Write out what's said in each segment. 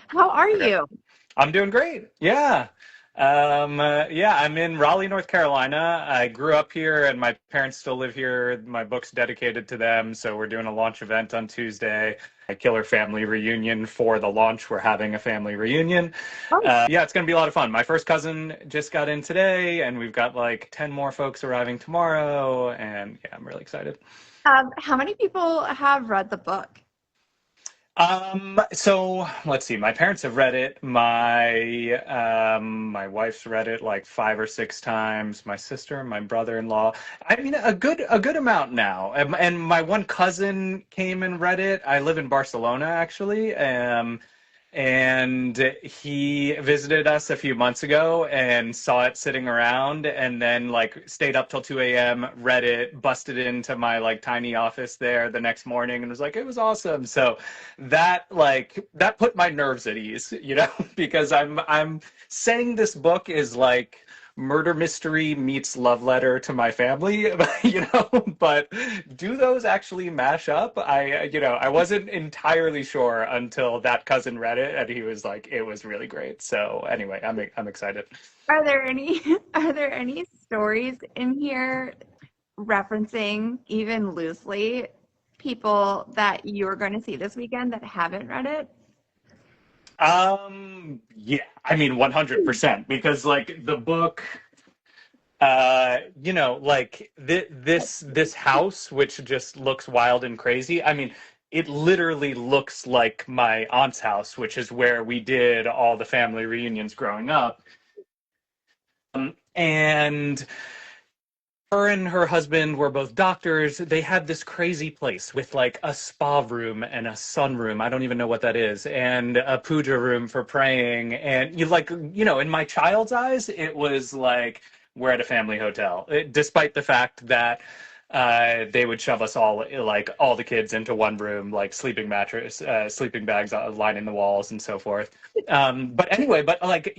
How are Okay. you? I'm doing great. Yeah. Yeah, I'm in Raleigh, North Carolina. I grew up here and my parents still live here. My book's dedicated to them, so we're doing a launch event on Tuesday. A killer family reunion for the launch. We're having a family reunion. Oh, Yeah, it's going to be a lot of fun. My first cousin just got in today, and we've got like 10 more folks arriving tomorrow, and yeah, I'm really excited. how many people have read the book? So let's see. My parents have read it. My wife's read it like 5 or 6 times. My sister, my brother-in-law. I mean, a good amount now. And my one cousin came and read it. I live in Barcelona actually. And he visited us a few months ago and saw it sitting around and then like stayed up till 2 a.m., read it, busted into my like tiny office there the next morning and was like, it was awesome. So that put my nerves at ease, because I'm saying this book is like murder mystery meets love letter to my family, but do those actually mash up? I wasn't entirely sure until that cousin read it and he was like, it was really great. So anyway, I'm excited. Are there any are there any stories in here referencing even loosely people that you're going to see this weekend that haven't read it? Yeah, I mean 100% because like the book like this house which just looks wild and crazy. I mean, it literally looks like my aunt's house, which is where we did all the family reunions growing up. And her and her husband were both doctors. They had this crazy place with like a spa room and a sunroom. I don't even know what that is, and a puja room for praying. And in my child's eyes, it was like we're at a family hotel, despite the fact that they would shove us all, like all the kids, into one room, like sleeping mattress, sleeping bags lining the walls, and so forth. But anyway, but like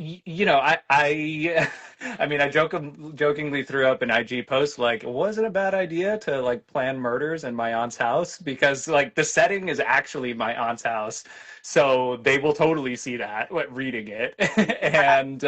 I mean, I jokingly threw up an IG post like, was it a bad idea to like plan murders in my aunt's house? Because like the setting is actually my aunt's house, so they will totally see that reading it, and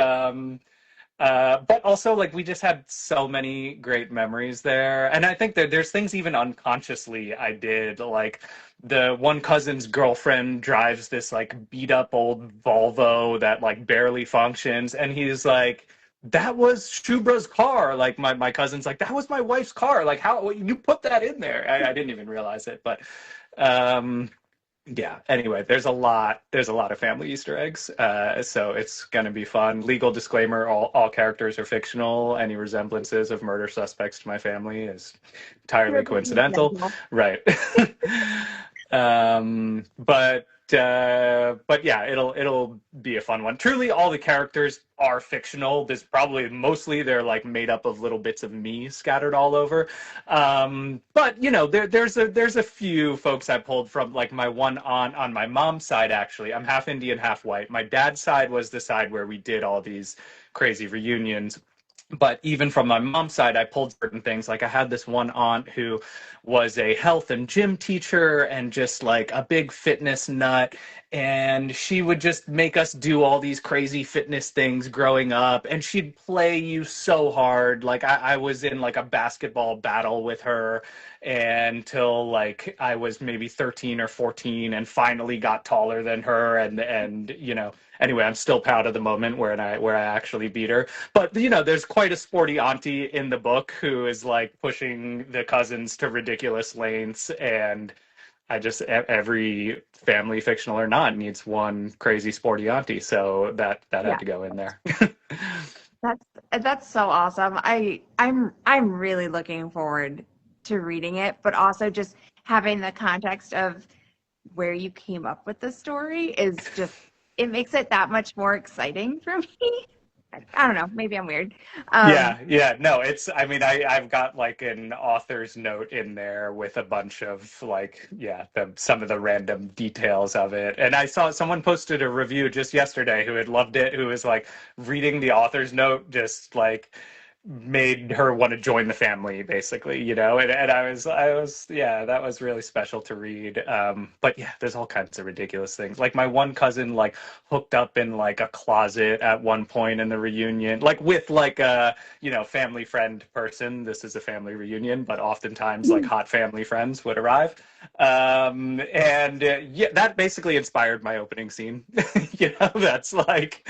but also like we just had so many great memories there, and I think that there's things even unconsciously I did, like the one cousin's girlfriend drives this like beat up old Volvo that like barely functions, and he's like, that was Shubra's car. Like my cousin's like, that was my wife's car. Like, how you put that in there? I didn't even realize it, but um yeah, anyway, there's a lot of family Easter eggs, so it's going to be fun. Legal disclaimer, all characters are fictional. Any resemblances of murder suspects to my family is entirely Purely coincidental. coincidental. Right. But yeah, it'll be a fun one. Truly, all the characters are fictional. There's probably mostly they're like made up of little bits of me scattered all over. But there's a few folks I pulled from, like my one aunt on my mom's side. Actually, I'm half Indian, half white. My dad's side was the side where we did all these crazy reunions. But even from my mom's side, I pulled certain things. Like I had this one aunt who was a health and gym teacher and just like a big fitness nut. And she would just make us do all these crazy fitness things growing up. And she'd play you so hard. Like I was in like a basketball battle with her until like I was maybe 13 or 14 and finally got taller than her. And anyway, I'm still proud of the moment where I actually beat her. But there's quite a sporty auntie in the book who is like pushing the cousins to ridiculous lengths, and every family, fictional or not, needs one crazy sporty auntie, so that had Yeah, to go in there. that's that's so awesome. I'm really looking forward to reading it, but also just having the context of where you came up with the story is just it makes it that much more exciting for me. I don't know, maybe I'm weird. Um, Yeah, yeah, no, I mean, I've got like an author's note in there with a bunch of like, yeah, some of the random details of it. And I saw someone posted a review just yesterday who had loved it, who was like reading the author's note, just like made her want to join the family, basically, you know. And I was, yeah, that was really special to read. But yeah, there's all kinds of ridiculous things. Like my one cousin, like hooked up in like a closet at one point in the reunion, like with like a, you know, family friend person. This is a family reunion, but oftentimes like hot family friends would arrive. And yeah, that basically inspired my opening scene. You know, that's like,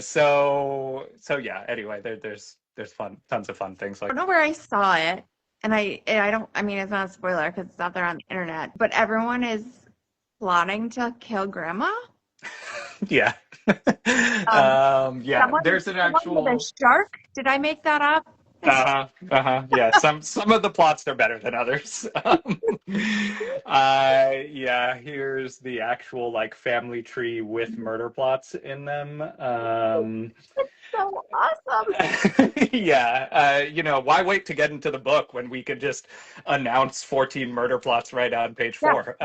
so yeah. Anyway, there's tons of fun things I like don't know where I saw it, and I don't. I mean, it's not a spoiler because it's out there on the internet. But everyone is plotting to kill Grandma. yeah. Um, Yeah. someone, There's an someone with a actual. shark. Did I make that up? Uh-huh. Uh-huh. Yeah. Some of the plots are better than others. Yeah, here's the actual like family tree with murder plots in them. So awesome. Yeah, you know, why wait to get into the book when we could just announce 14 murder plots right on page Yeah. 4?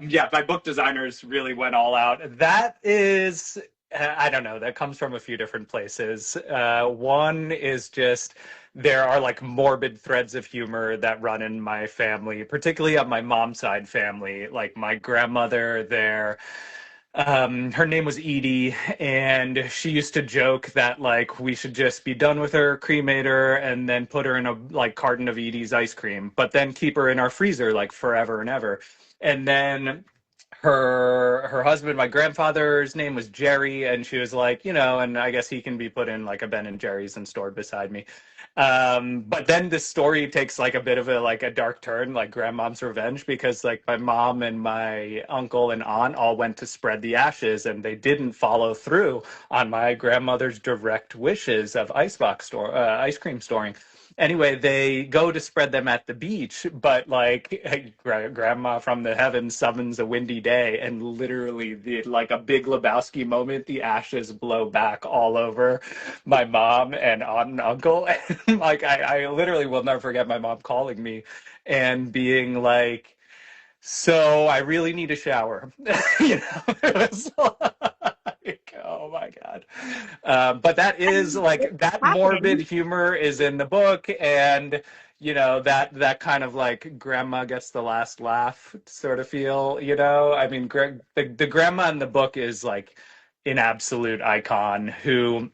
Yeah, my book designers really went all out. That is, I don't know, that comes from a few different places. One is just there are like morbid threads of humor that run in my family, particularly on my mom's side family. Like my grandmother there, her name was Edie, and she used to joke that like we should just be done with her, cremate her, and then put her in a like carton of Edie's ice cream, but then keep her in our freezer like forever and ever. And then her husband, my grandfather's name was Jerry, and she was like, you know, and I guess he can be put in like a Ben and Jerry's and stored beside me. But then the story takes like a bit of a like a dark turn, like grandmom's revenge, because like my mom and my uncle and aunt all went to spread the ashes, and they didn't follow through on my grandmother's direct wishes of ice cream storing. Anyway, they go to spread them at the beach, but like grandma from the heavens summons a windy day, and literally, like a Big Lebowski moment, the ashes blow back all over my mom and aunt and uncle. And like, I literally will never forget my mom calling me and being like, so I really need a shower. You know, it was like, oh my God. But that I is mean, it like that morbid happened. humor is in the book, and you know that kind of like grandma gets the last laugh sort of feel. You know, I mean, the grandma in the book is like an absolute icon who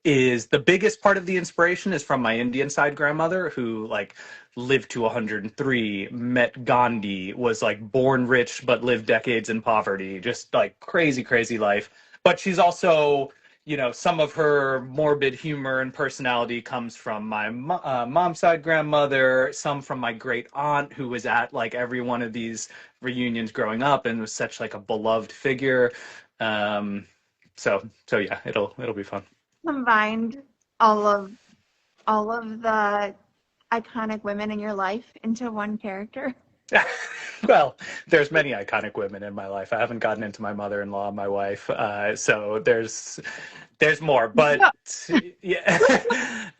is the biggest part of the inspiration is from my Indian side grandmother who like lived to 103, met Gandhi, was like born rich but lived decades in poverty, just like crazy, crazy life. But she's also, you know, some of her morbid humor and personality comes from my mom's side grandmother, some from my great aunt who was at like every one of these reunions growing up and was such like a beloved figure. Um, so yeah, it'll be fun. Combined all of all of the iconic women in your life into one character. Well, there's many iconic women in my life. I haven't gotten into my mother-in-law, my wife, so there's more. But Yeah. yeah,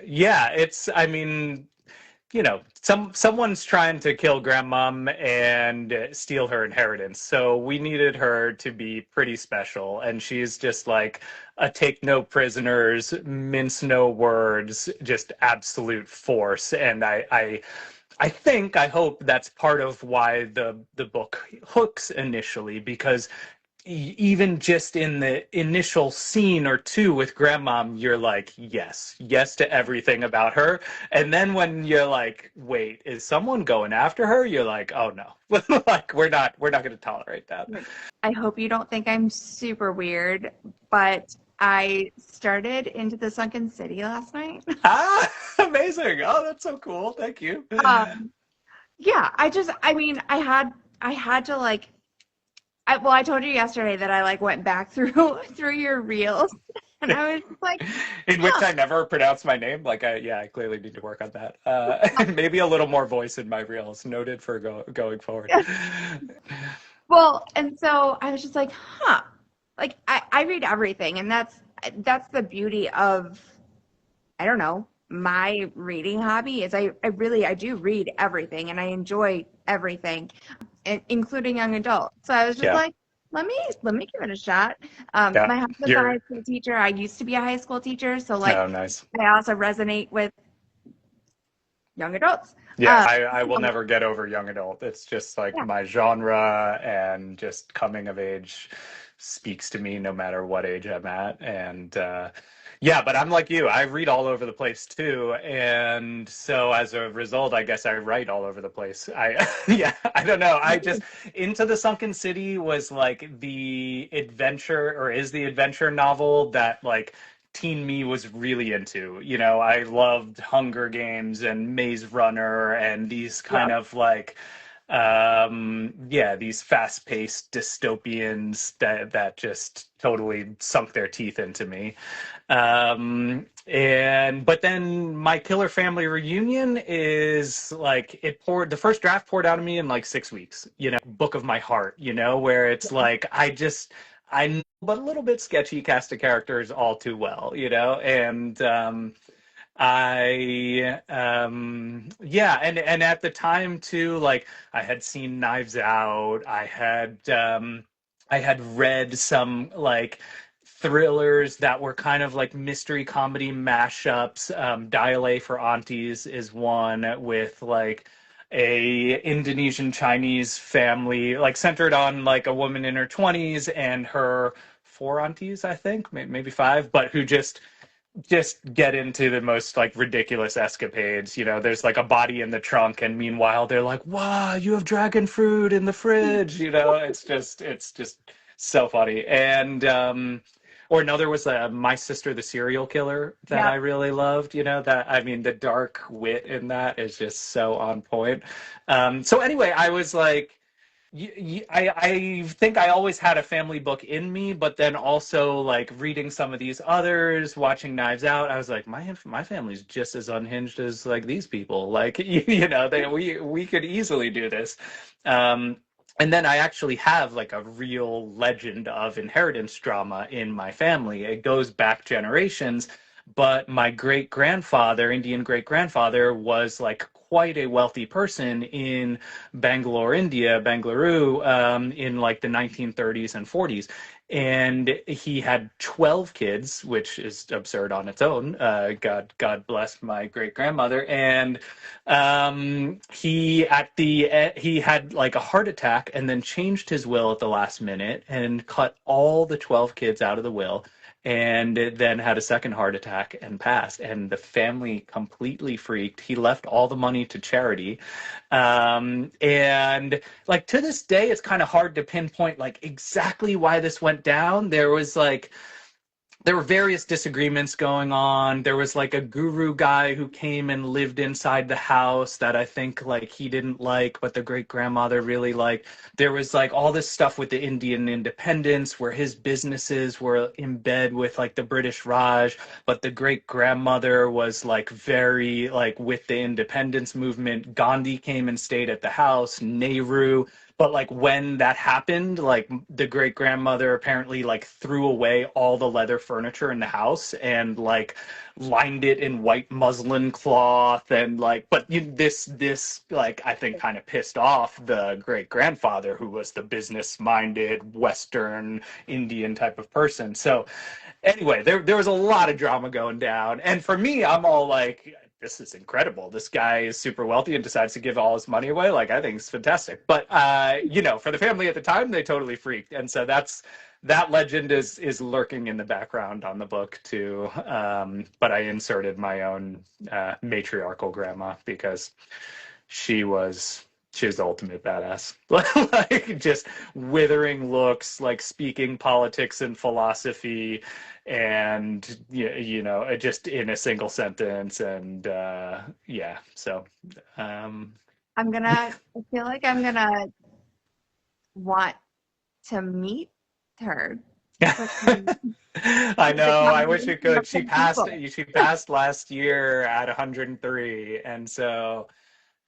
yeah, it's. I mean, you know, someone's trying to kill grandmom and steal her inheritance. So we needed her to be pretty special, and she's just like a take no prisoners, mince no words, just absolute force. And I hope that's part of why the book hooks initially, because even just in the initial scene or two with grandmom, you're like, yes to everything about her. And then when you're like, wait, is someone going after her? You're like, oh no, like we're not going to tolerate that. I hope you don't think I'm super weird, but I started Into the Sunken City last night. Ah, amazing! Oh, that's so cool. Thank you. Um, yeah, I mean, I had to like, I told you yesterday that I like went back through through your reels, and I was just like, In which huh. I never pronounce my name. Like, I clearly need to work on that. Maybe a little more voice in my reels. Noted for going forward. Well, and so I was just like, huh. Like I read everything, and that's the beauty of, I don't know, my reading hobby is I do read everything and I enjoy everything, including young adult. So I was just Yeah. like, let me give it a shot. Yeah, My husband's a high you're school teacher. I used to be a high school teacher, so like oh nice. I also resonate with young adults. Yeah, Um, I will so, never get over young adult. It's just like yeah, my genre, and just coming of age speaks to me no matter what age I'm at. And yeah, but I'm like you. I read all over the place too. And so as a result, I guess I write all over the place. Yeah, I don't know. I just Into the Sunken City was like the adventure, or is the adventure novel that like teen me was really into. You know, I loved Hunger Games and Maze Runner and these yeah. kind of like yeah, these fast-paced dystopians that just totally sunk their teeth into me. And but then My Killer Family Reunion is like, it poured, the first draft poured out of me in like 6 weeks, you know, book of my heart, you know, where it's like I know but a little bit sketchy cast of characters all too well, you know. And yeah, and at the time too, like I had seen Knives Out, I had read some like thrillers that were kind of like mystery comedy mashups. Dial A for Aunties is one, with like a Indonesian Chinese family, like centered on like a woman in her 20s and her four aunties, I think, maybe five, but who just get into the most like ridiculous escapades. You know, there's like a body in the trunk, and meanwhile they're like, "Wow, you have dragon fruit in the fridge." You know, it's just so funny. And or another was My Sister the Serial Killer that Yeah. I really loved. You know, that I mean, the dark wit in that is just so on point. So anyway, I was like, I think I always had a family book in me, but then also like reading some of these others, watching Knives Out, I was like, my family's just as unhinged as like these people. Like you know, we could easily do this. Um, and then I actually have like a real legend of inheritance drama in my family. It goes back generations, but my great grandfather, Indian great grandfather, was like quite a wealthy person in Bangalore, India, Bangalore, in like the 1930s and 40s. And he had 12 kids, which is absurd on its own. God bless my great grandmother. And he had like a heart attack and then changed his will at the last minute and cut all the 12 kids out of the will, and then had a second heart attack and passed. And the family completely freaked. He left all the money to charity. And like to this day, it's kind of hard to pinpoint like exactly why this went down. There were various disagreements going on. There was like a guru guy who came and lived inside the house that I think like he didn't like, but the great grandmother really liked. There was like all this stuff with the Indian independence where his businesses were in bed with like the British Raj, but the great grandmother was like very like with the independence movement. Gandhi came and stayed at the house, Nehru. But like when that happened, like the great grandmother apparently like threw away all the leather furniture in the house and like lined it in white muslin cloth. And like, but this like I think kind of pissed off the great grandfather, who was the business minded Western Indian type of person. So anyway, there was a lot of drama going down. And for me, I'm all like, this is incredible. This guy is super wealthy and decides to give all his money away. Like, I think it's fantastic. But you know, for the family at the time, they totally freaked. And so that legend is lurking in the background on the book too. But I inserted my own matriarchal grandma because she was she was the ultimate badass. Like just withering looks, like speaking politics and philosophy, and you know, just in a single sentence. And yeah, so um I feel like I'm gonna want to meet her, especially I the know. I wish it combination could. of some people. She passed last year at 103, and so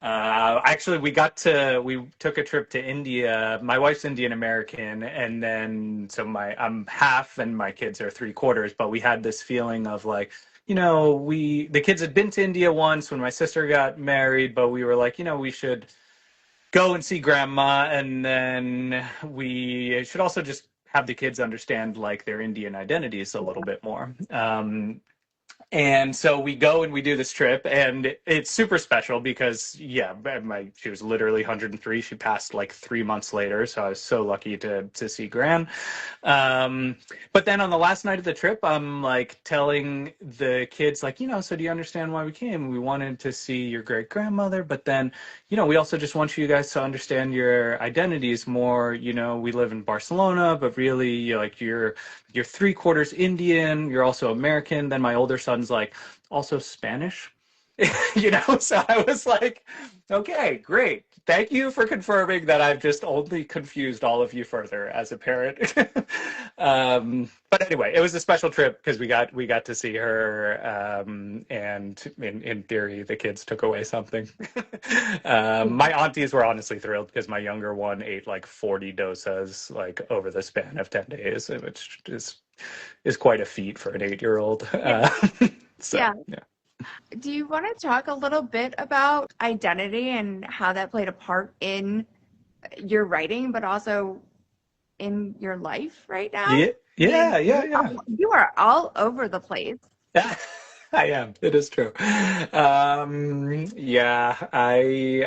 actually, we took a trip to India. My wife's Indian American, and then so I'm half, and my kids are three quarters. But we had this feeling of like, you know, the kids had been to India once when my sister got married, but we were like, you know, we should go and see grandma, and then we should also just have the kids understand like their Indian identities a little bit more. And so we go and we do this trip, and it's super special because, yeah, she was literally 103. She passed like 3 months later, so I was so lucky to see Gran. Um, but then on the last night of the trip, I'm like telling the kids, like, so do you understand why we came? We wanted to see your great grandmother, but then, we also just want you guys to understand your identities more. We live in Barcelona, but really, you're 3/4 Indian, you're also American. Then my older son's like, also Spanish, So I was like, okay, great. Thank you for confirming that I've just only confused all of you further as a parent. But anyway, it was a special trip because we got to see her, and in theory, the kids took away something. My aunties were honestly thrilled because my younger one ate like 40 dosas like over the span of 10 days, which is quite a feat for an 8-year-old. So Yeah. yeah. Do you want to talk a little bit about identity and how that played a part in your writing, but also in your life right now? Yeah, I mean, yeah, yeah, yeah. you are all over the place. I am. It is true. Yeah, I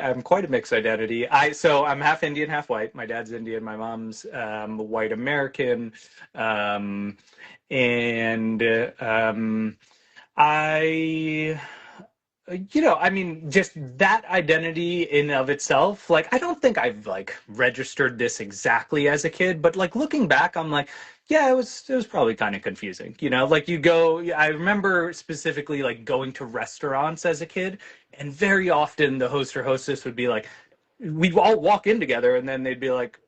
am quite a mixed identity. I'm half Indian, half white. My dad's Indian. My mom's white American, um, and I I mean, just that identity in of itself, like, I don't think I've like registered this exactly as a kid, but like looking back, I'm like, yeah, it was probably kind of confusing, like I remember specifically like going to restaurants as a kid, and very often the host or hostess would be like, we'd all walk in together, and then they'd be like,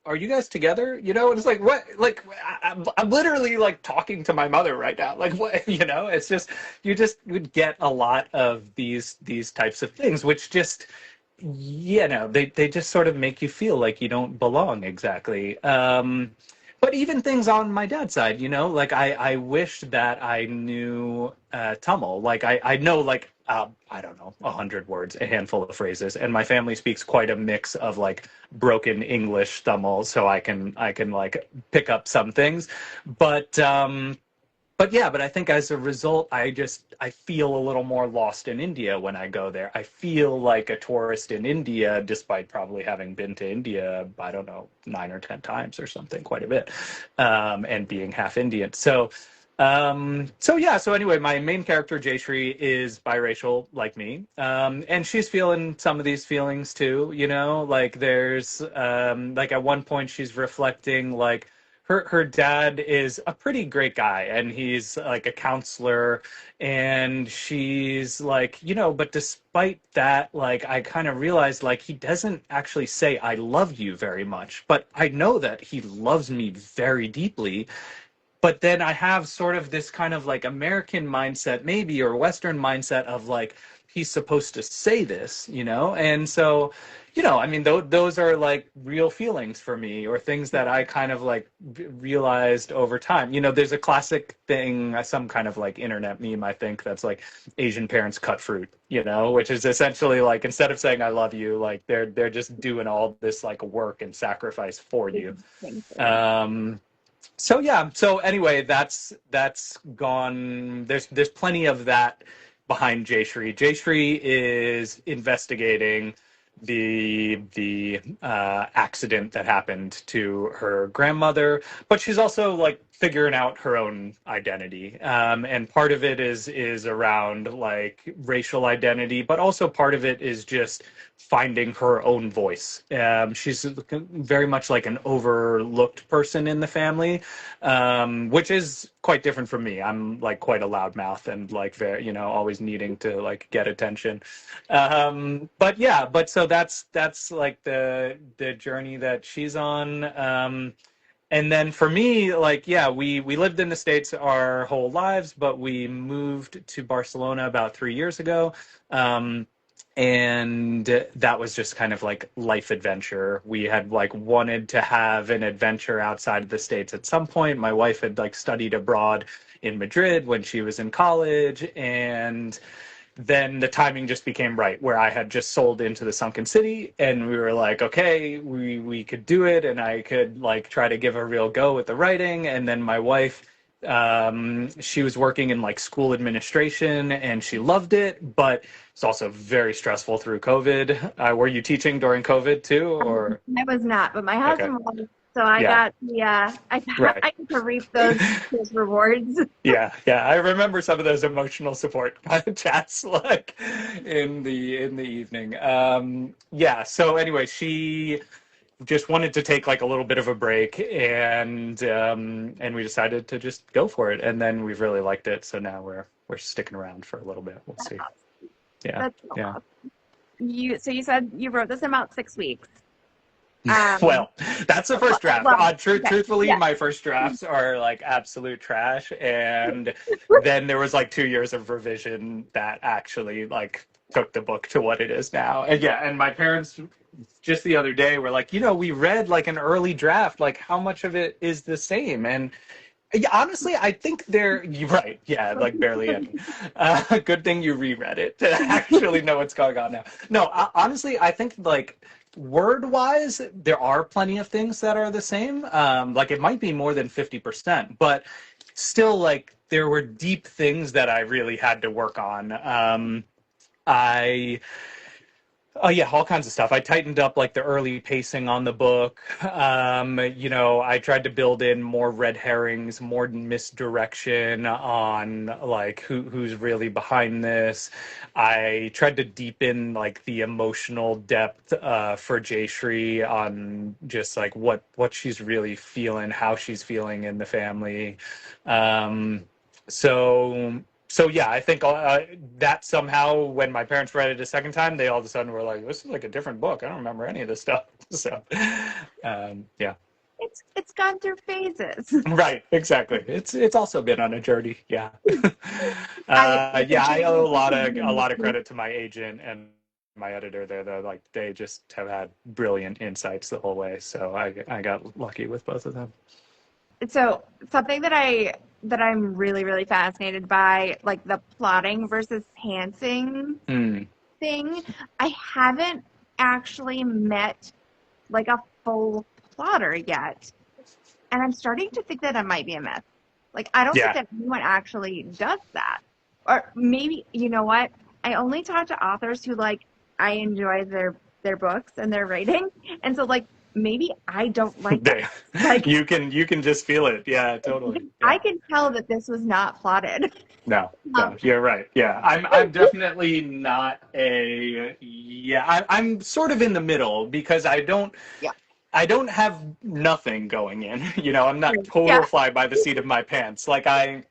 are you guys together? And it's like, what? Like, I'm literally like talking to my mother right now. Like, what? It's just, you just would get a lot of these types of things, which just, they just sort of make you feel like you don't belong exactly. But even things on my dad's side, like I wish that I knew Tamil. Like I know like I don't know, 100 words, a handful of phrases, and my family speaks quite a mix of like broken English Tamil, so I can like pick up some things, but but I think as a result, I feel a little more lost in India when I go there. I feel like a tourist in India, despite probably having been to India, I don't know, 9 or 10 times or something, quite a bit, and being half Indian. So anyway, my main character Jayshree is biracial like me, and she's feeling some of these feelings too. Like there's like at one point she's reflecting like her dad is a pretty great guy, and he's like a counselor, and she's like, but despite that, like I kind of realized like he doesn't actually say I love you very much, but I know that he loves me very deeply. But then I have sort of this kind of like American mindset, maybe, or Western mindset of like, he's supposed to say this, And so, I mean, those are like real feelings for me, or things that I kind of like realized over time. There's a classic thing, some kind of like internet meme, I think, that's like Asian parents cut fruit, which is essentially like, instead of saying I love you, like they're just doing all this like work and sacrifice for you. So yeah. So anyway, that's gone. There's plenty of that behind Jayshree. Jayshree is investigating the accident that happened to her grandmother, but she's also like figuring out her own identity. And part of it is around like racial identity, but also part of it is just finding her own voice. She's very much like an overlooked person in the family, which is quite different from me. I'm like quite a loudmouth and like very, always needing to like get attention. But so that's like the journey that she's on. And then for me, like, yeah, we lived in the States our whole lives, but we moved to Barcelona about 3 years ago. And that was just kind of like life adventure. We had like wanted to have an adventure outside of the States at some point. My wife had like studied abroad in Madrid when she was in college, and then the timing just became right, where I had just sold into the Sunken City, and we were like, okay, we could do it, and I could like try to give a real go with the writing. And then my wife, she was working in like school administration, and she loved it, but it's also very stressful through COVID. Were you teaching during COVID too, or? I was not, but my Okay, husband was. So I yeah, got the right. I get to reap those rewards. Yeah, yeah. I remember some of those emotional support chats like in the evening. Yeah. So anyway, she just wanted to take like a little bit of a break, and we decided to just go for it. And then we've really liked it. So now we're sticking around for a little bit. We'll see. Yeah, That's so yeah. awesome. You said you wrote this in about 6 weeks. Well, that's the first draft. Well, okay. Truthfully, Yeah. my first drafts are like absolute trash, and then there was like 2 years of revision that actually like took the book to what it is now. And yeah, and my parents just the other day were like, we read like an early draft. Like, how much of it is the same? And yeah, honestly, I think you're right. Yeah, like barely any. Good thing you reread it to actually know what's going on now. No, honestly, I think like word-wise, there are plenty of things that are the same. Like it might be more than 50%, but still, like there were deep things that I really had to work on. I Oh yeah, all kinds of stuff. I tightened up like the early pacing on the book. I tried to build in more red herrings, more misdirection on like who's really behind this. I tried to deepen like the emotional depth for Jayshree on just like what she's really feeling, how she's feeling in the family. Um, so so yeah, I think that somehow when my parents read it a second time, they all of a sudden were like, "This is like a different book. I don't remember any of this stuff." So, yeah, It's gone through phases. right, exactly. It's also been on a journey. Yeah, I yeah. I owe a lot of appreciate credit to my agent and my editor there. Though, like they just have had brilliant insights the whole way. So I got lucky with both of them. so something that I'm really, really fascinated by, like the plotting versus pantsing Mm, thing. I haven't actually met like a full plotter yet. And I'm starting to think that it might be a myth. Like, I don't think yeah. that anyone actually does that. Or maybe, you know what? I only talk to authors who like I enjoy their books and their writing. And so like maybe I don't like that. They, Like you can just feel it. Yeah, totally. I Yeah. can tell that this was not plotted. No, Um, no, you're right. Yeah, I'm definitely not a yeah. I'm sort of in the middle because yeah. I don't have nothing going in. I'm not Right. Yeah. total fly by the seat of my pants. Like I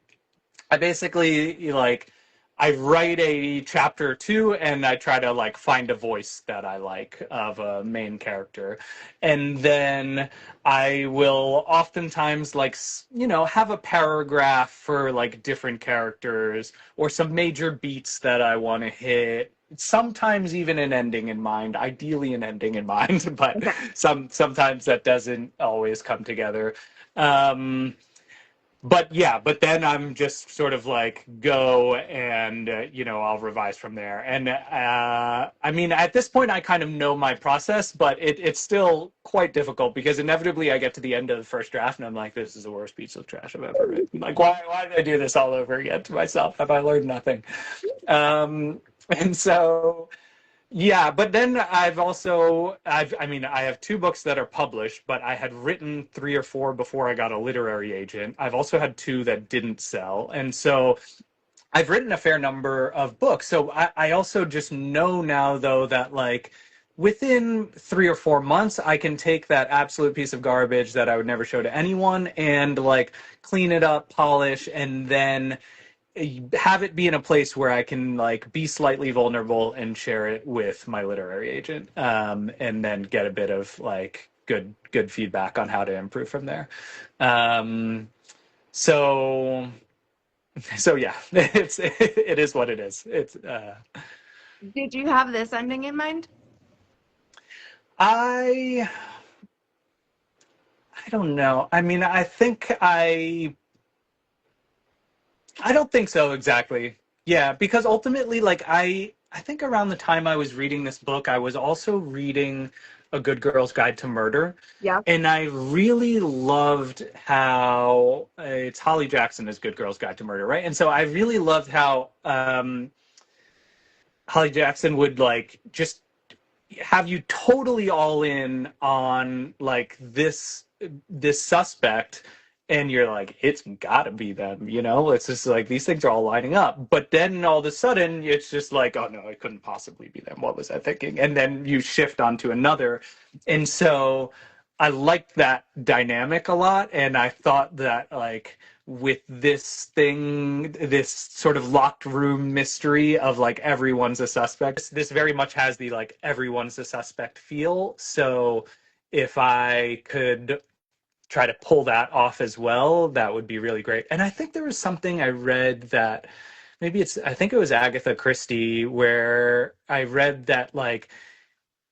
basically like I write a chapter or two and I try to like find a voice that I like of a main character. And then I will oftentimes like have a paragraph for like different characters or some major beats that I want to hit. Sometimes even an ending in mind, ideally an ending in mind, but Okay. sometimes that doesn't always come together. Um, but yeah, but then I'm just sort of like go and I'll revise from there. And I mean, at this point, I kind of know my process, but it's still quite difficult because inevitably I get to the end of the first draft and I'm like, this is the worst piece of trash I've ever written. Like, why did I do this all over again to myself? Have I learned nothing? And so yeah, but then I mean, I have two books that are published, but I had written three or four before I got a literary agent. I've also had two that didn't sell. And so I've written a fair number of books. So I also just know now, though, that like within 3 or 4 months, I can take that absolute piece of garbage that I would never show to anyone and like clean it up, polish, and then have it be in a place where I can like be slightly vulnerable and share it with my literary agent, and then get a bit of like good feedback on how to improve from there. Um, so so yeah, it is what it is. Did you have this ending in mind? I I don't know. I mean, I don't think so exactly. Yeah, because ultimately, like I think around the time I was reading this book, I was also reading A Good Girl's Guide to Murder, Yep. and I really loved how it's Holly Jackson as Good Girl's Guide to Murder, right? And so I really loved how Holly Jackson would like just have you totally all in on like this suspect, and you're like, it's gotta be them, you know? It's just like these things are all lining up, but then all of a sudden it's just like, oh no, it couldn't possibly be them, what was I thinking? And then you shift onto another. And so I liked that dynamic a lot, and I thought that like with this thing, this sort of locked room mystery of like everyone's a suspect, this very much has the like everyone's a suspect feel. So if I could try to pull that off as well, that would be really great. And I think there was something I read that maybe I think it was Agatha Christie, where I read that like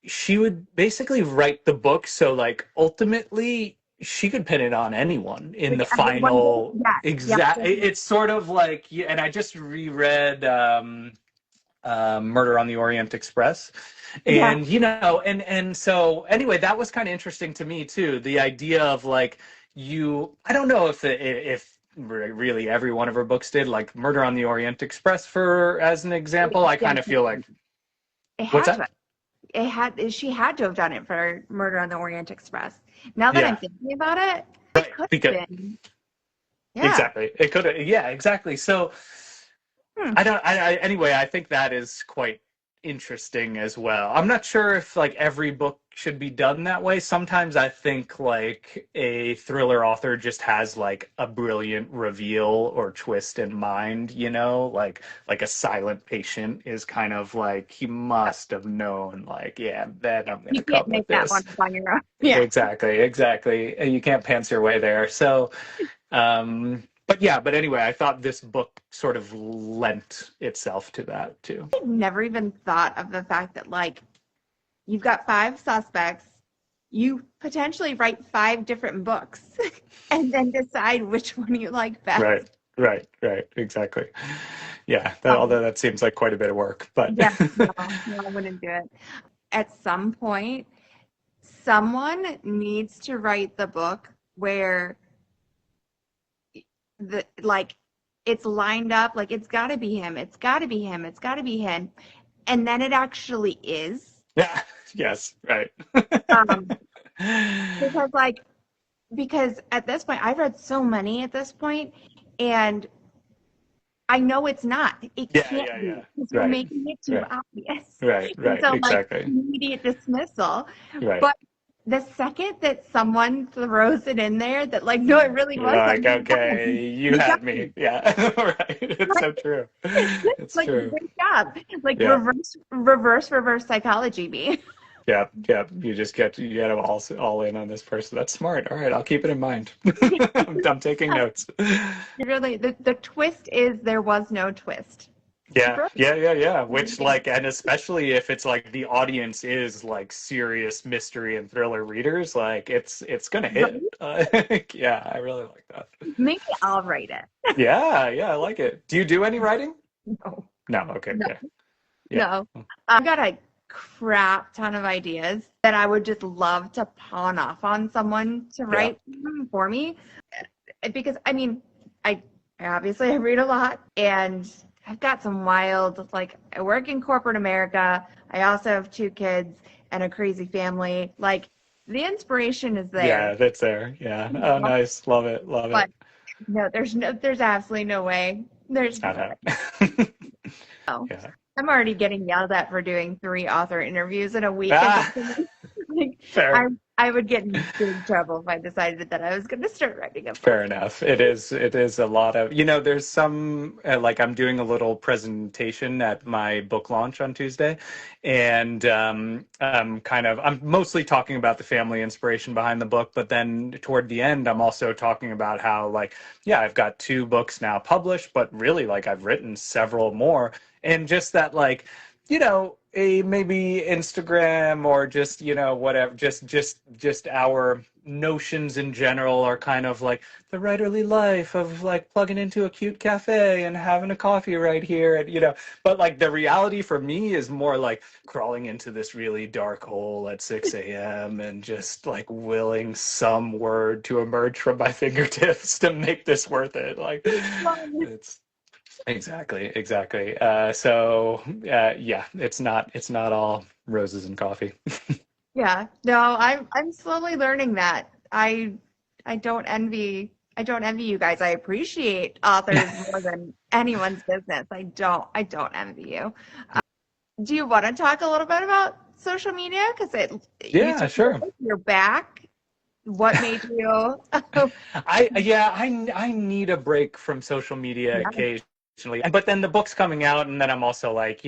she would basically write the book so like ultimately she could pin it on anyone in Like the everyone did. final Yes. exact. Yep. It's sort of like, yeah, and I just reread Murder on the Orient Express, Yeah. and and so anyway, that was kind of interesting to me too. The idea of like I don't know if really every one of her books did, like Murder on the Orient Express for as an example. I Yeah. kind of feel like It what's had that? to. It had. She had to have done it for Murder on the Orient Express. Now that I'm Yeah, thinking about it, it right. could Because have been. Yeah. exactly, it could. Yeah, exactly. So Hmm. I don't. Anyway, I think that is quite interesting as well. I'm not sure if like every book should be done that way. Sometimes I think like a thriller author just has like a brilliant reveal or twist in mind. Like a Silent Patient is kind of like he must have known. Like, yeah, then I'm You gonna can't come make with that one this. up on your own. Yeah. Exactly, exactly. And you can't pants your way there. So but yeah, but anyway, I thought this book sort of lent itself to that too. I've never even thought of the fact that like you've got five suspects. You potentially write five different books and then decide which one you like Right, best. right, exactly. Yeah, Um, although that seems like quite a bit of work, but yeah, no, I wouldn't do it. At some point, someone needs to write the book where the like it's lined up, like it's got to be him, it's got to be him, it's got to be him, and then it actually is. yeah, yes, right. Um, because like because at this point, I've read so many at this point, and I know it's not. It Yeah, can't yeah, be yeah. because you're Right, making it too right, obvious. right, And right, so, like, exactly. immediate dismissal. Right. But the second that someone throws it in there that, like, no, it really You're was like, them, okay, you you got had me. me. Yeah, right. It's so true. It's Like, true. great job. Like, Yeah. reverse psychology me. Yeah, yeah. You get them all in on this person. That's smart. All right, I'll keep it in mind. I'm taking notes. Really, the twist is there was no twist. Yeah, Brilliant. yeah. Which like, and especially if it's like the audience is like serious mystery and thriller readers, like it's gonna hit. Right? Yeah, I really like that. Maybe I'll write it. Yeah, I like it. Do you do any writing? No, No. Okay, no, okay. Yeah. no. I've got a crap ton of ideas that I would just love to pawn off on someone to Yeah. write for me. Because I mean, I I read a lot and I've got some wild, like I work in corporate America. I also have two kids and a crazy family. Like the inspiration is there. Yeah, that's there. Yeah. Oh, nice. Love it. Love But it. no, there's absolutely no way. There's It's not no way. happening. No. Yeah. I'm already getting yelled at for doing three author interviews in a week at this Ah, point. Like fair. I would get in big trouble if I decided that I was going to start writing a book. Fair enough. It is a lot of, there's some, like I'm doing a little presentation at my book launch on Tuesday, and I'm mostly talking about the family inspiration behind the book, but then toward the end, I'm also talking about how like, yeah, I've got two books now published, but really like I've written several more, and just that like, a maybe Instagram or just, whatever, just our notions in general are kind of like the writerly life of like plugging into a cute cafe and having a coffee right here, and but like the reality for me is more like crawling into this really dark hole at 6 a.m. and just like willing some word to emerge from my fingertips to make this worth it. Like it's exactly. Yeah, it's not all roses and coffee. Yeah. No, I'm slowly learning that. I don't envy you guys. I appreciate authors more than anyone's business. I don't envy you. Do you want to talk a little bit about social media? Because you Yeah, took sure. you're back. What made you? I need a break from social media Yeah. occasionally. But then the book's coming out, and then I'm also like,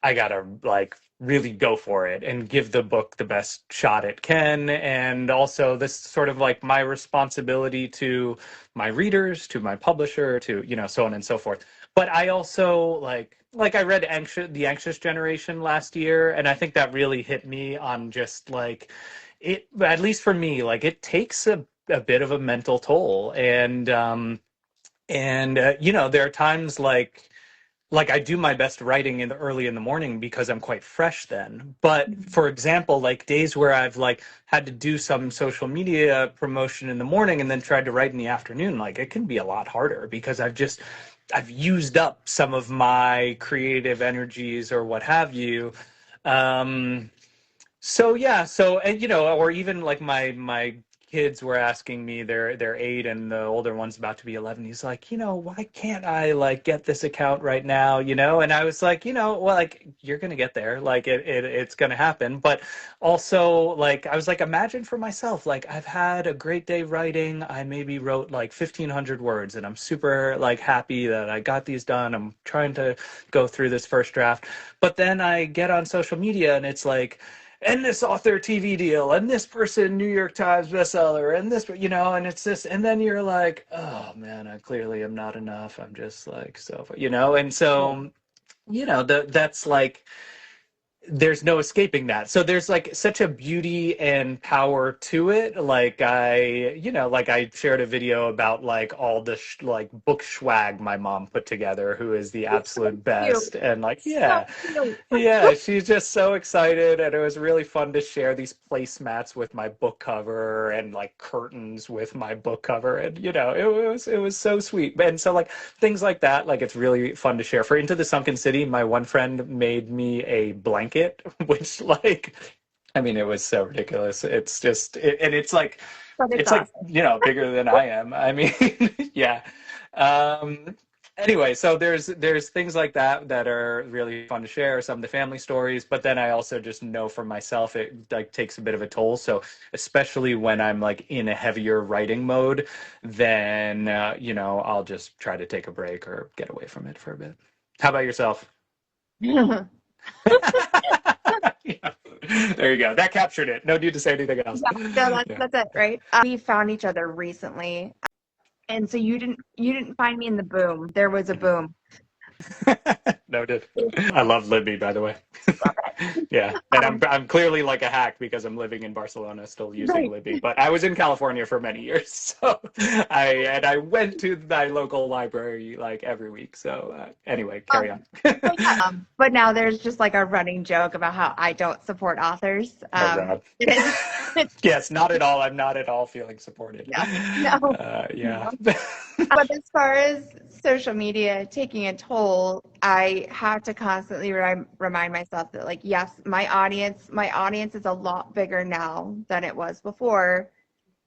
I gotta like really go for it and give the book the best shot it can. And also this sort of like my responsibility to my readers, to my publisher, to, so on and so forth. But I also like I read The Anxious Generation last year, and I think that really hit me on just like it, at least for me, like it takes a bit of a mental toll. And there are times like I do my best writing in the early in the morning because I'm quite fresh then. But for example, like days where I've like had to do some social media promotion in the morning and then tried to write in the afternoon, like it can be a lot harder because I've used up some of my creative energies or what have you. Um, so yeah, and or even like my kids were asking me, they're 8 and the older one's about to be 11. He's like, why can't I like get this account right now, And I was like, well, like you're gonna get there, like it's gonna happen. But also, like I was like, imagine for myself, like I've had a great day writing. I maybe wrote like 1,500 words, and I'm super like happy that I got these done. I'm trying to go through this first draft, but then I get on social media and it's like and this author TV deal, and this person New York Times bestseller, and this, and it's this, and then you're like, oh man, I clearly am not enough. I'm just like and so, that's like there's no escaping that. So there's like such a beauty and power to it. Like like I shared a video about like all the like book swag my mom put together, who is the It's so absolute cute. best. And like, So yeah, cute. yeah, she's just so excited, and it was really fun to share these placemats with my book cover and like curtains with my book cover, and it was so sweet. And so like things like that, like it's really fun to share. For Into the Sunken City, my one friend made me a blanket, which like I mean, it was so ridiculous. It's just, and But it's it's like, awesome. bigger than I am. I mean, yeah. Um, anyway, so there's things like that that are really fun to share, some of the family stories, but then I also just know for myself it like takes a bit of a toll. So especially when I'm like in a heavier writing mode, then I'll just try to take a break or get away from it for a bit. How about yourself? Yeah. There you go. That captured it. No need to say anything else. Yeah, no, that's Yeah. that's it, right? We found each other recently, and so you didn't find me in the boom. There was a boom. Noted. I love Libby, by the way. Love Yeah, it. and I'm clearly like a hack because I'm living in Barcelona, still using Right. Libby. But I was in California for many years, so I went to my local library like every week. So anyway, carry on. But yeah, but now there's just like a running joke about how I don't support authors. Oh God. It's, it's Yes, not at all. I'm not at all feeling supported. yeah, no, Yeah. no. But as far as social media taking a toll, I have to constantly remind myself that like, yes, my audience is a lot bigger now than it was before,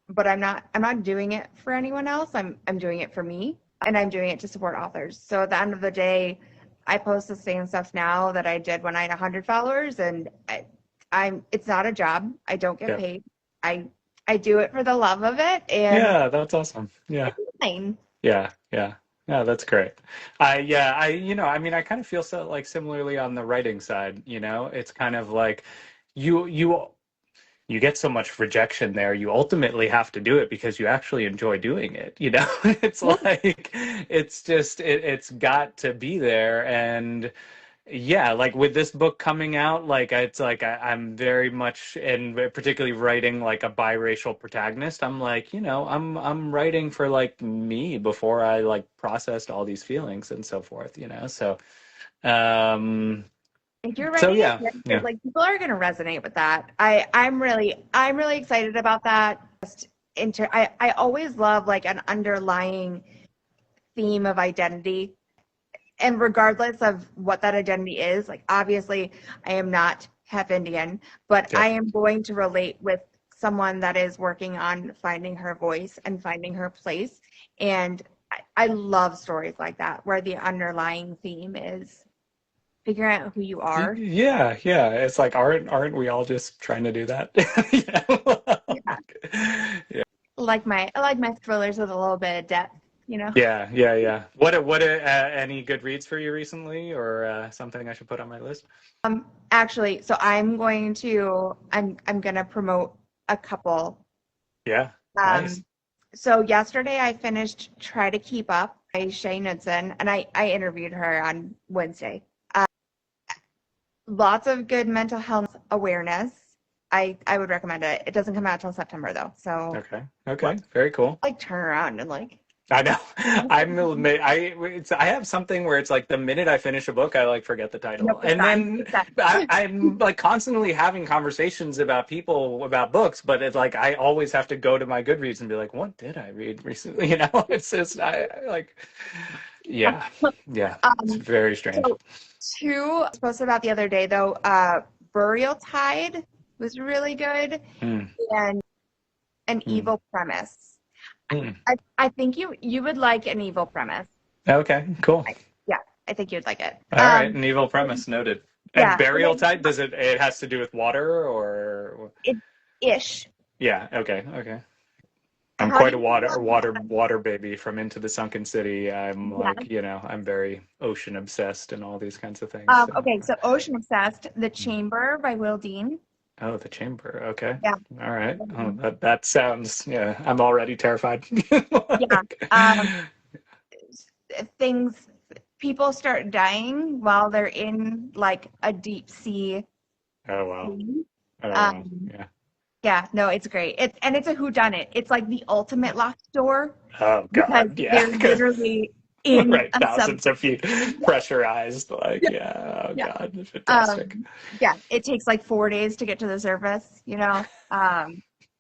but I'm not doing it for anyone else. I'm doing it for me, and I'm doing it to support authors. So at the end of the day, I post the same stuff now that I did when I had 100 followers, and it's not a job. I don't get Yeah. paid. I I do it for the love of it, and Yeah, that's awesome. Yeah. it's fine. Yeah, yeah. Yeah, that's great. I mean, I kind of feel so like similarly on the writing side, It's kind of like you you get so much rejection there. You ultimately have to do it because you actually enjoy doing it. It's Yeah. like it's just it's got to be there, and yeah, like with this book coming out, like it's like I'm very much, and particularly writing like a biracial protagonist, I'm like, I'm writing for like me before I like processed all these feelings and so forth, um If you're so writing a yeah, character, yeah. like people are going to resonate with that. I'm really excited about that. I always love like an underlying theme of identity, and regardless of what that identity is, like obviously I am not half Indian, but Yeah. I am going to relate with someone that is working on finding her voice and finding her place. And I love stories like that where the underlying theme is figuring out who you are. Yeah, yeah. It's like aren't we all just trying to do that? Yeah. Yeah. I like my thrillers with a little bit of depth, you know. Yeah, yeah, yeah. What any good reads for you recently, or something I should put on my list? Actually, so I'm gonna promote a couple. Yeah, nice. Um, so yesterday I finished Try to Keep Up by Shay Knudsen, and I interviewed her on Wednesday. Lots of good mental health awareness. I would recommend it. It doesn't come out till September though, so Okay, okay, very cool. like turn around and like I know. I have something where it's like the minute I finish a book, I like forget the nope, title, it's and done. then It's done. I'm like constantly having conversations about people about books, but it's like I always have to go to my Goodreads and be like, what did I read recently? It's just I like, yeah, yeah, it's Um, very strange. so two I posted about the other day though, Burial Tide was really good, Mm, and An mm, Evil Premise. mm. I think you would like An Evil Premise. Okay, cool. Yeah, I think you'd like it. All right, an evil premise noted. And Yeah, burial type, does it has to do with water or it ish. yeah, okay, okay. I'm How do quite a you feel about water baby from Into the Sunken City. I'm like, that? I'm very ocean obsessed and all these kinds of things. So, Okay, so Ocean Obsessed, The Chamber by Will Dean. oh, the chamber. Okay. Yeah. All right. Oh, that sounds, yeah, I'm already terrified. Yeah. Um, things people start dying while they're in like a deep sea Oh wow. scene. Oh wow. Um, Yeah. yeah, no, it's great. It's a whodunit. It's like the ultimate locked door Oh because God. Yeah. they're literally in Right. a Thousands of submarine. feet pressurized. Like, Yeah. yeah. Oh Yeah. God. Fantastic. Yeah, it takes like 4 days to get to the surface, you know?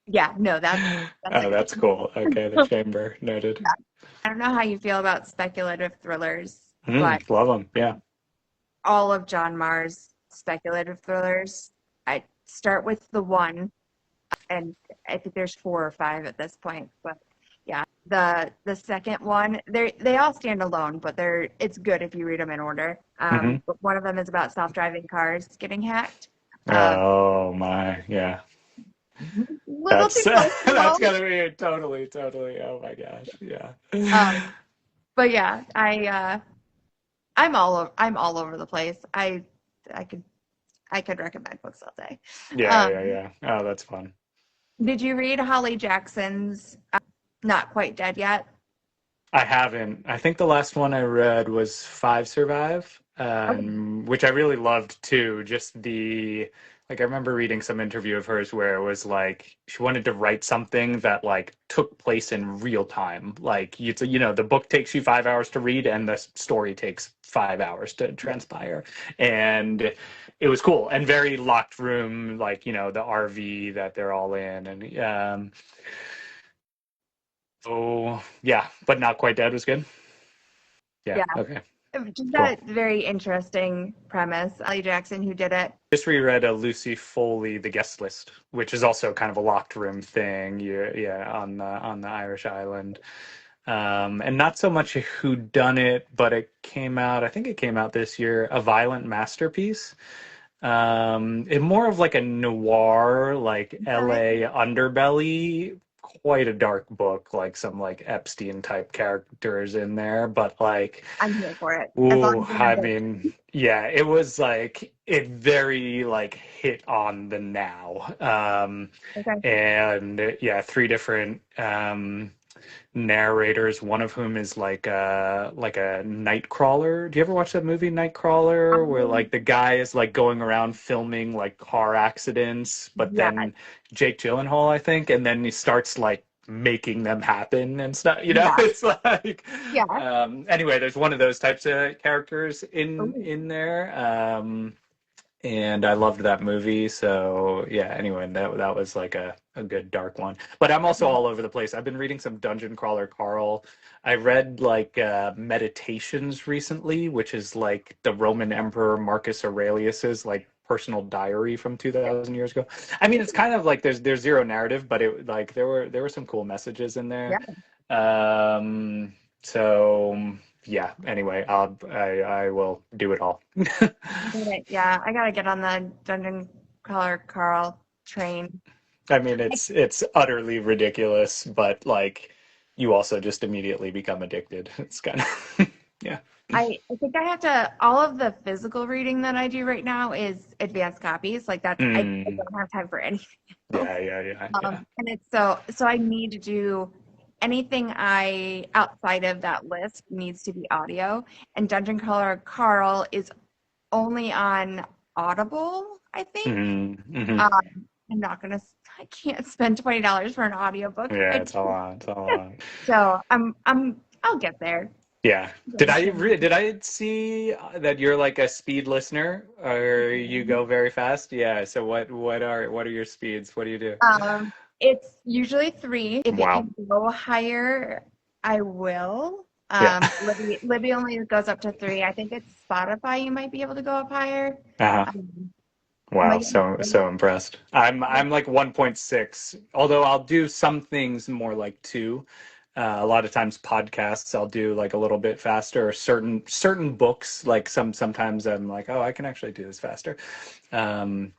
Yeah, no, that's a Oh, good that's one. cool. Okay, the chamber noted. Yeah. I don't know how you feel about speculative thrillers, but Love them. Yeah. all of John Marr's speculative thrillers, I start with the one, and I think there's 4 or 5 at this point, but yeah, the second one, they all stand alone, but it's good if you read them in order. Hmm. But one of them is about self-driving cars getting hacked. Um, Oh my, yeah. little That's too close to that's home. gonna be totally, totally. Oh my gosh, yeah. But yeah, I'm all over the place. I could I could recommend books all day. Yeah, yeah, Um, yeah. Oh, that's fun. did you read Holly Jackson's Not Quite Dead Yet? I haven't. I think the last one I read was Five Survive, Okay. which I really loved too. Just like I remember reading some interview of hers where it was like she wanted to write something that like took place in real time. Like the book takes you 5 hours to read and the story takes 5 hours to transpire. And it was cool and very locked room, like, the RV that they're all in. And so yeah, but Not Quite Dead was good. Yeah. Yeah, Okay. just Cool. a very interesting premise. Holly Jackson, who did it. Just reread a Lucy Foley, The Guest List, which is also kind of a locked room thing. Yeah, on the Irish island, and not so much a whodunit, but it came out. I think it came out this year. A Violent Masterpiece. It more of like a noir, like Okay. L.A. underbelly. Quite a dark book, like some like Epstein type characters in there, but like. I'm here for it. As long Ooh, as you have I it. mean, yeah, it was like it very like hit on the now. Okay. And yeah, three different narrators, one of whom is like a night crawler. Do you ever watch that movie Nightcrawler, where Um, like the guy is like going around filming like car accidents, but yeah, then Jake Gyllenhaal, I think, and then he starts like making them happen and stuff, you know? yeah, It's like yeah. anyway, there's one of those types of characters Ooh, in there. And I loved that movie. So yeah, anyway, that was like a good dark one. But I'm also all over the place. I've been reading some Dungeon Crawler Carl. I read like Meditations recently, which is like the Roman Emperor Marcus Aurelius's like personal diary from 2000 years ago. I mean, it's kind of like there's zero narrative, but it like there were some cool messages in there. yeah. So yeah, anyway, I will do it all. Yeah, I gotta get on the Dungeon Crawler Carl train. I mean, it's utterly ridiculous, but like you also just immediately become addicted. It's kind of yeah. I think I have to, all of the physical reading that I do right now is advanced copies. Like I Mm. don't have time for anything else. Yeah. And it's so I need to do anything I outside of that list needs to be audio. And Dungeon Crawler Carl is only on Audible, I think. Mm-hmm. Um, I'm not gonna, I can't spend $20 for an audiobook. Yeah, it's a lot. It's a lot. So I'll get there. Yeah. Did I see that you're like a speed listener, or you go very fast? Yeah. So what are your speeds? What do you do? It's usually 3. If it Wow. can go higher, I will. Yeah. Libby only goes up to 3. I think it's Spotify. You might be able to go up higher. Uh-huh. Um, am I Wow, getting so impressed. I'm like 1.6, although I'll do some things more like 2. A lot of times podcasts I'll do like a little bit faster, or certain books like sometimes I'm like, oh, I can actually do this faster. Um,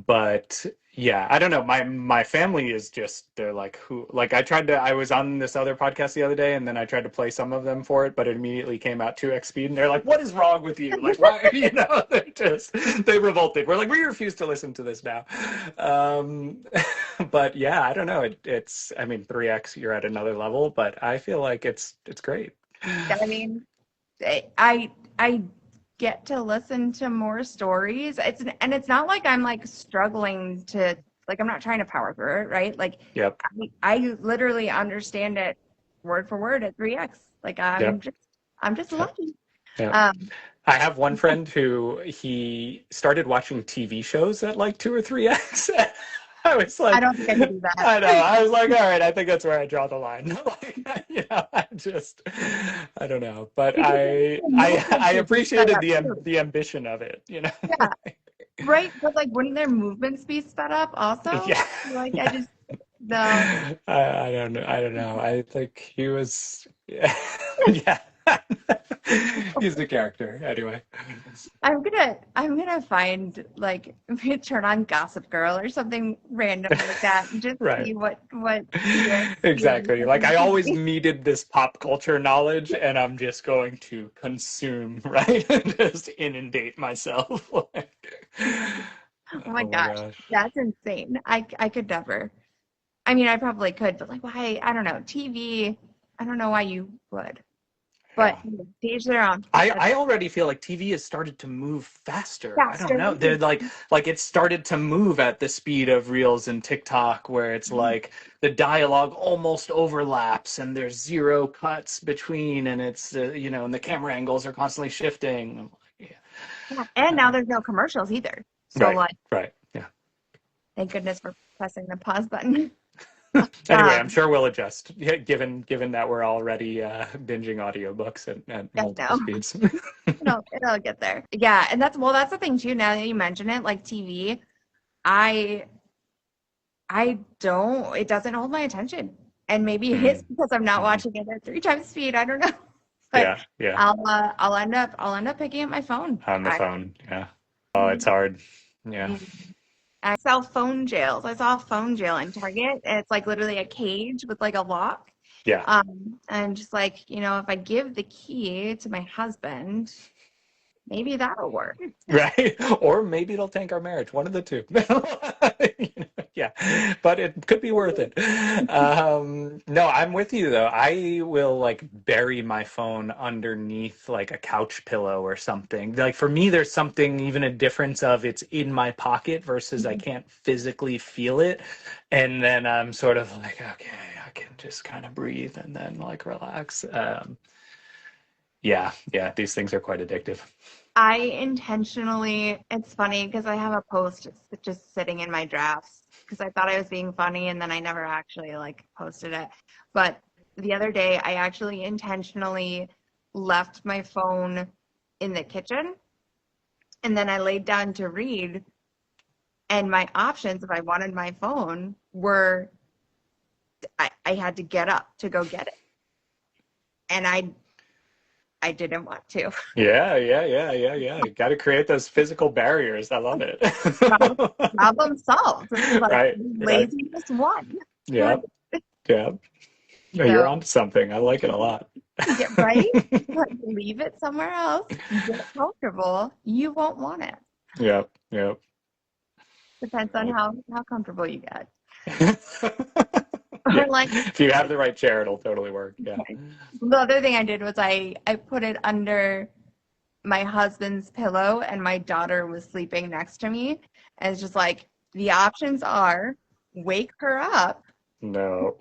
but yeah, I don't know. My family is just they're like who like I was on this other podcast the other day and then I tried to play some of them for it, but it immediately came out 2x speed and they're like, what is wrong with you? Like why you know, they revolted. We're like, we refuse to listen to this now. Um but yeah, I don't know. It's I mean 3x you're at another level, but I feel like it's great. I mean, I get to listen to more stories. It's not like I'm like struggling to like I'm not trying to power through it, right? Like Yep. I literally understand it word for word at 3x. Like Yep. I'm just lucky. Yep. Um, I have one friend who he started watching TV shows at like 2 or 3x. I was I like, don't think I could do that. I know. I was like, all right, I think that's where I draw the line. Like, you know, I don't know, but Because I movement is sped appreciated up too. the ambition of it. You know. Yeah, right. But like, wouldn't their movements be sped up also? Yeah. Like, I just no. I don't know. I don't know. I think he was. Yeah. Yeah. He's the character anyway. I'm gonna find like maybe turn on Gossip Girl or something random like that and just Right. see what he is. Exactly. Like I always needed this pop culture knowledge and I'm just going to consume, right? Just inundate myself. Like, Oh my oh my gosh, gosh. that's insane. I could never. I mean, I probably could, but like, why? I don't know. TV. I don't know why you would. But Yeah. to each their own. I already feel like TV has started to move faster. I don't Faster. know. They're like it started to move at the speed of Reels and TikTok, where it's like the dialogue almost overlaps and there's zero cuts between, and it's you know, and the camera angles are constantly shifting. I'm like, Yeah. And yeah. now there's no commercials either. So Right, like, right, yeah. thank goodness for pressing the pause button. Anyway, I'm Um, sure we'll adjust, yeah, given that we're already binging audiobooks at yeah, multiple no. speeds. It'll get there. Yeah, and that's the thing too. Now that you mention it, like TV, I I don't. It doesn't hold my attention, and maybe it's Mm, because I'm not mhm. watching it at 3 times speed. I don't know, but Yeah, yeah, I'll end up picking up my phone. on the phone. Yeah. Oh, it's hard. Yeah. I sell phone jails. I saw a phone jail in Target, and it's like literally a cage with like a lock. Yeah. And just like, if I give the key to my husband, maybe that'll work. Right. Or maybe it'll tank our marriage. One of the two. You know, Yeah, but it could be worth it. No, I'm with you though. I will like bury my phone underneath like a couch pillow or something. Like for me, there's something even a difference of it's in my pocket versus I can't physically feel it. And then I'm sort of like, okay, I can just kind of breathe and then like relax. Yeah, these things are quite addictive. I intentionally, it's funny because I have a post just sitting in my drafts because I thought I was being funny and then I never actually like posted it. But the other day, I actually intentionally left my phone in the kitchen and then I laid down to read. And my options, if I wanted my phone, were I had to get up to go get it. And I didn't want to. Yeah. You got to create those physical barriers. I love it. Problem solved. It's like Right. laziness won. Yeah, yeah. No, you're So onto something. I like it a lot. get right, but leave it somewhere else. Get comfortable. You won't want it. Yep. Depends on how comfortable you get. Yeah. Or like If you have the right chair, it'll totally work. Yeah. the other thing I did was I put it under my husband's pillow and my daughter was sleeping next to me. And it's just like the options are wake her up. No.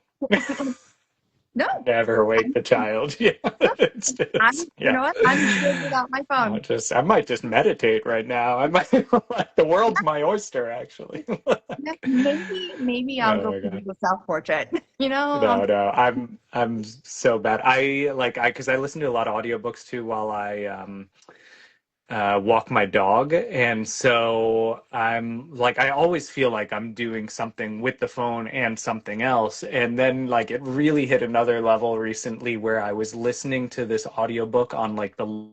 No, Never wake the child. Yeah. It's just, you yeah. know what? I'm good without my phone. I might just meditate right now. I might like the world's my oyster, actually. Yeah, maybe I'll Oh go my do God. a self-portrait. You know, No. I'm so bad. I because I listen to a lot of audiobooks too while I walk my dog. And so I'm like, I always feel like I'm doing something with the phone and something else. And then like it really hit another level recently where I was listening to this audiobook on like the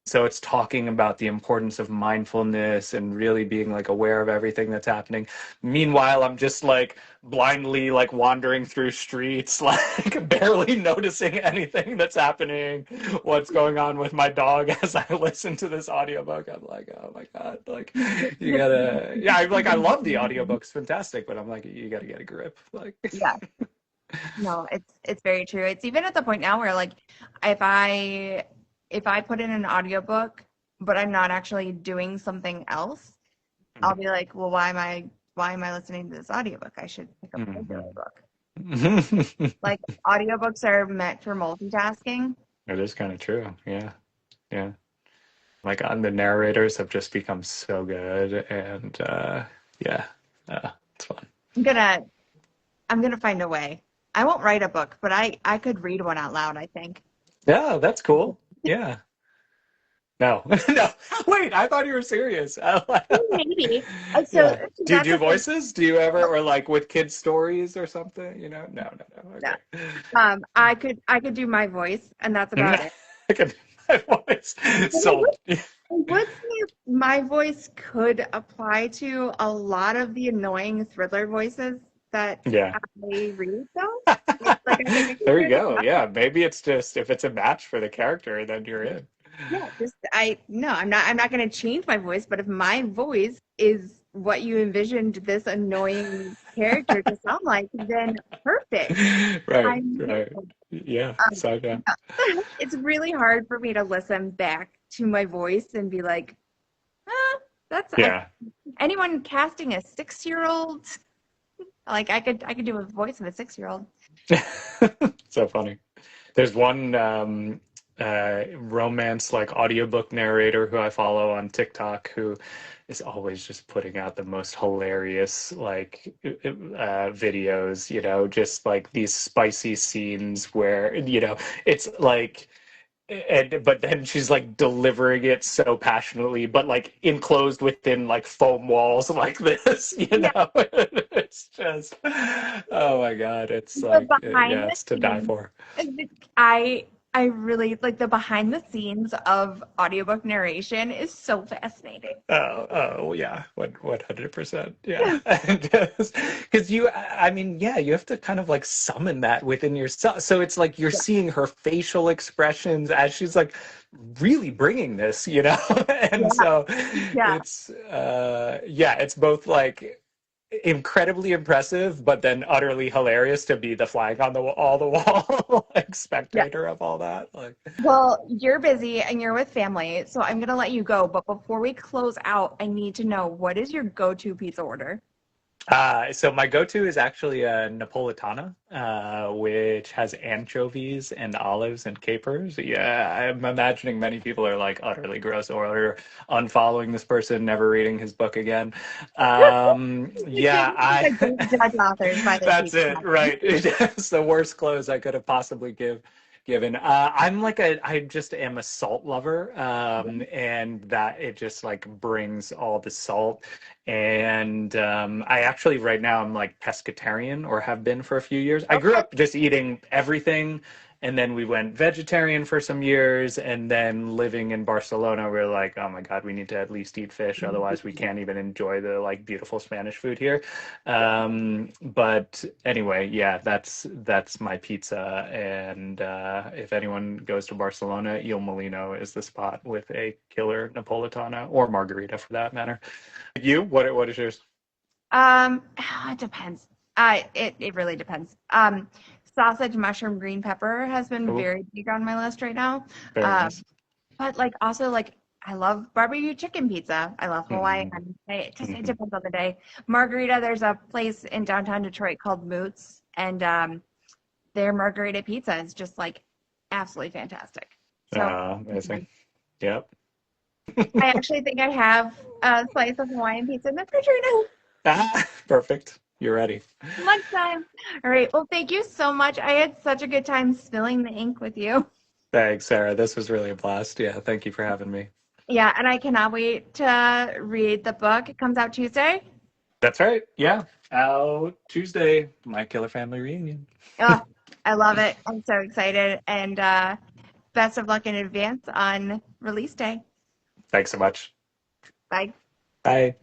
so it's talking about the importance of mindfulness and really being like aware of everything that's happening. Meanwhile, I'm just like blindly like wandering through streets, like barely noticing anything that's happening, what's going on with my dog as I listen to this audiobook. I'm like, oh my God, like you gotta, yeah, I love the audiobook. It's fantastic, but I'm like, you gotta get a grip. Like, yeah, no, it's very true. It's even at the point now where like if I put in an audiobook, but I'm not actually doing something else, I'll be like, well, why am I listening to this audiobook? I should pick up a regular book. Like audiobooks are meant for multitasking. It is kind of true. Yeah. Like the narrators have just become so good, and yeah, it's fun. I'm gonna I'm gonna find a way. I won't write a book, but I could read one out loud, I think. Yeah, that's cool. Yeah. No, no. Wait, I thought you were serious. Maybe. So Yeah. Do you that's do the thing. voices? Do you ever, or like with kids' stories or something? You know? No. No. Okay. I could do my voice, and that's about it. I can do my voice. But I would, So, I would say my voice could apply to a lot of the annoying thriller voices that yeah. I read, though. Like I think I could There do you go. Yeah, maybe it's just if it's a match for the character, then you're in. yeah, just I no, I'm not gonna change my voice, but if my voice is what you envisioned this annoying character to sound like, then perfect. I'm Right. Yeah. So yeah. it's really hard for me to listen back to my voice and be like, that's Yeah. anyone casting a 6-year-old, like I could do a voice of a 6-year-old. So funny. There's one romance like audiobook narrator who I follow on TikTok who is always just putting out the most hilarious like videos, just like these spicy scenes where, it's like but then she's like delivering it so passionately, but like enclosed within like foam walls like this, Yeah, It's just, oh my God, it's the like, behind yeah, the it's to die scenes, for. I really like the behind the scenes of audiobook narration is so fascinating. Oh yeah, 100%. Yeah, because I mean, yeah, you have to kind of like summon that within yourself. So it's like you're Yeah, seeing her facial expressions as she's like really bringing this, and yeah, so yeah. it's yeah, it's both like incredibly impressive, but then utterly hilarious to be the flag on the wall, like Yeah. spectator of all that. Like, Well, you're busy and you're with family, so I'm gonna let you go. But before we close out, I need to know, what is your go-to pizza order? so my go-to is actually a Napolitana, which has anchovies and olives and capers. Yeah, I'm imagining many people are like utterly gross or unfollowing this person, never reading his book again. You can't Yeah, be like, don't judge authors by their that's pizza. it, right? It's the worst clothes I could have possibly given. I just am a salt lover, and that it just like brings all the salt. And I actually right now I'm like pescatarian or have been for a few years. I grew Okay. up just eating everything, and then we went vegetarian for some years, and then living in Barcelona, we're like, oh my God, we need to at least eat fish, otherwise we can't even enjoy the like beautiful Spanish food here. But anyway, yeah, that's my pizza. And if anyone goes to Barcelona, Il Molino is the spot with a killer Napolitana or margarita for that matter. You, what is yours? It depends. It really depends. Sausage, mushroom, green pepper has been Oh, very big on my list right now. very nice. But like also like I love barbecue chicken pizza. I love Hawaiian. Mm-hmm. It Mm-hmm. depends on the day. Margarita, there's a place in downtown Detroit called Moots, and their margarita pizza is just like absolutely fantastic. So Amazing. Yep. I actually think I have a slice of Hawaiian pizza in the fridge right now. Perfect. You're ready. Lunchtime. All right. Well, thank you so much. I had such a good time spilling the ink with you. Thanks, Sarah. This was really a blast. Yeah, thank you for having me. Yeah, and I cannot wait to read the book. It comes out Tuesday. That's right. Yeah. Out Tuesday, My Killer Family Reunion. Oh, I love it. I'm so excited. And best of luck in advance on release day. Thanks so much. Bye. Bye.